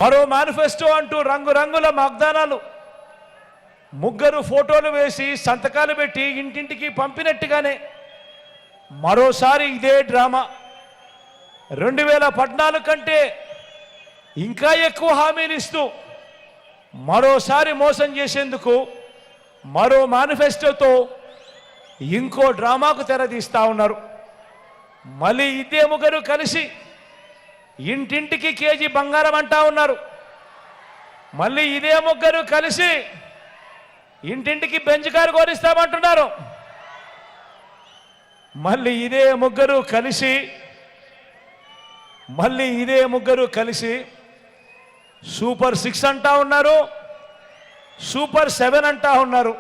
మరో మేనిఫెస్టో అంటూ రంగురంగుల వాగ్దానాలు, ముగ్గురు ఫోటోలు వేసి సంతకాలు పెట్టి ఇంటింటికి పంపినట్టుగానే మరోసారి ఇదే డ్రామా. 2014 కంటే ఇంకా ఎక్కువ హామీలు ఇస్తూ మరోసారి మోసం చేసేందుకు మరో మేనిఫెస్టోతో ఇంకో డ్రామాకు తెరదీస్తా ఉన్నారు. మళ్ళీ ఇదే ముగ్గురు కలిసి ఇంటింటికి కేజీ బంగారం అంటా ఉన్నారు. మళ్ళీ ఇదే ముగ్గురు కలిసి ఇంటింటికి బెంచ్ కారు కోరిస్తామంటున్నారు. మళ్ళీ ఇదే ముగ్గురు కలిసి సూపర్ 6 అంటా ఉన్నారు, సూపర్ 7 అంటా ఉన్నారు.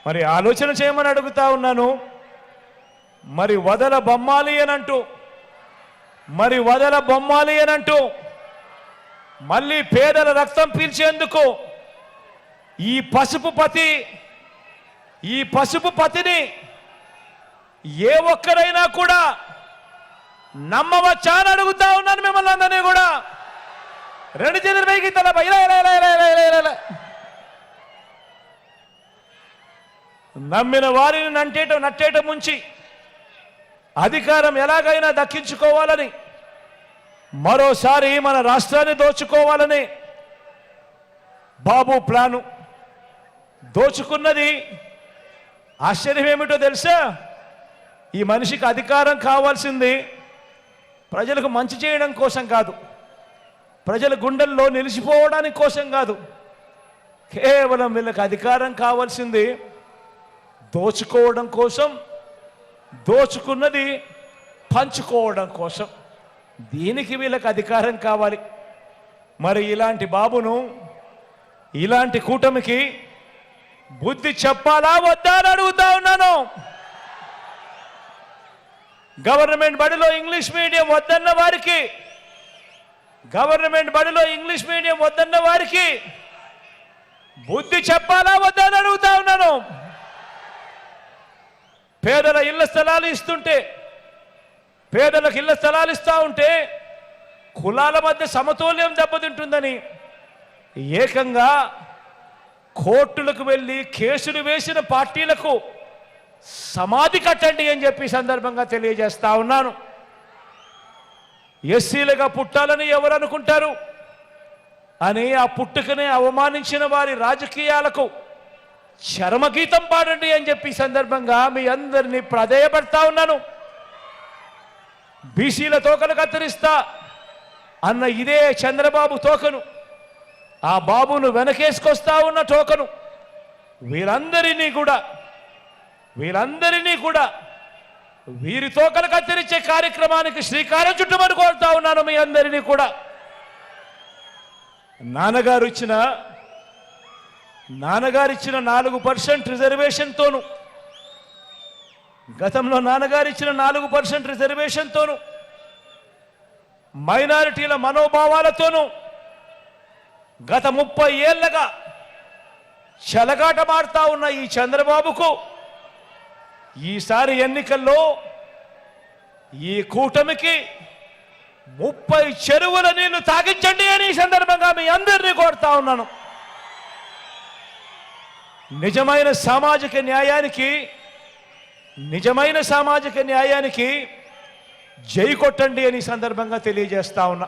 మరి ఆలోచన చేయమని అడుగుతా ఉన్నాను. మరి వదల బొమ్మాలి అనంటూ మళ్ళీ పేదల రక్తం పీల్చేందుకు ఈ పసుపు పతిని ఏ ఒక్కరైనా కూడా నమ్మవచ్చా అని అడుగుతా ఉన్నాను మిమ్మల్ని అందరినీ కూడా. 2 చేతుల పైకి తల నమ్మిన వారిని నట్టేట ముంచి అధికారం ఎలాగైనా దక్కించుకోవాలని, మరోసారి మన రాష్ట్రాన్ని దోచుకోవాలని బాబు ప్లాను. దోచుకున్నది ఆశ్చర్యం ఏమిటో తెలుసా? ఈ మనిషికి అధికారం కావాల్సింది ప్రజలకు మంచి చేయడం కోసం కాదు, ప్రజల గుండెల్లో నిలిచిపోవడానికి కోసం కాదు. కేవలం వీళ్ళకి అధికారం కావాల్సింది దోచుకోవడం కోసం, దోచుకున్నది పంచుకోవడం కోసం. దీనికి వీళ్ళకి అధికారం కావాలి. మరి ఇలాంటి బాబును, ఇలాంటి కూటమికి బుద్ధి చెప్పాలా వద్దా అని అడుగుతా ఉన్నాను. గవర్నమెంట్ బడిలో ఇంగ్లీష్ మీడియం వద్దన్న వారికి బుద్ధి చెప్పాలా వద్దా అని అడుగుతా ఉన్నాను. పేదలకు ఇళ్ల స్థలాలు ఇస్తా ఉంటే కులాల మధ్య సమతుల్యం దెబ్బతింటుందని ఏకంగా కోర్టులకు వెళ్ళి కేసులు వేసిన పార్టీలకు సమాధి కట్టండి అని చెప్పి సందర్భంగా తెలియజేస్తా ఉన్నాను. ఎస్సీలుగా పుట్టాలని ఎవరు అనుకుంటారు అని ఆ పుట్టుకనే అవమానించిన వారి రాజకీయాలకు చరమగీతం పాడండి అని చెప్పి సందర్భంగా మీ అందరినీ ప్రాధేయపడతా ఉన్నాను. బీసీల తోకలు కత్తిరిస్తా అన్న ఇదే చంద్రబాబు తోకను, ఆ బాబును వెనకేసుకొస్తా ఉన్న తోకను, వీరందరినీ కూడా వీరి తోకలు కత్తిరించే కార్యక్రమానికి శ్రీకారం చుట్టమని కోరుతా ఉన్నాను. మీ అందరినీ కూడా నాన్నగారు ఇచ్చిన 4% రిజర్వేషన్తోను, గతంలో నాన్నగారు ఇచ్చిన 4% రిజర్వేషన్తోను, మైనారిటీల మనోభావాలతోనూ గత 30 ఏళ్లుగా చెలగాటమాడుతా ఉన్న ఈ చంద్రబాబుకు ఈసారి ఎన్నికల్లో ఈ కూటమికి 30 చెరువుల నీళ్లు తాగించండి అని ఈ సందర్భంగా మీ అందరినీ కోరుతా ఉన్నాను. నిజమైన సామాజిక న్యాయానికి జై కొట్టండి అని సందర్భంగా తెలియజేస్తా ఉన్నా.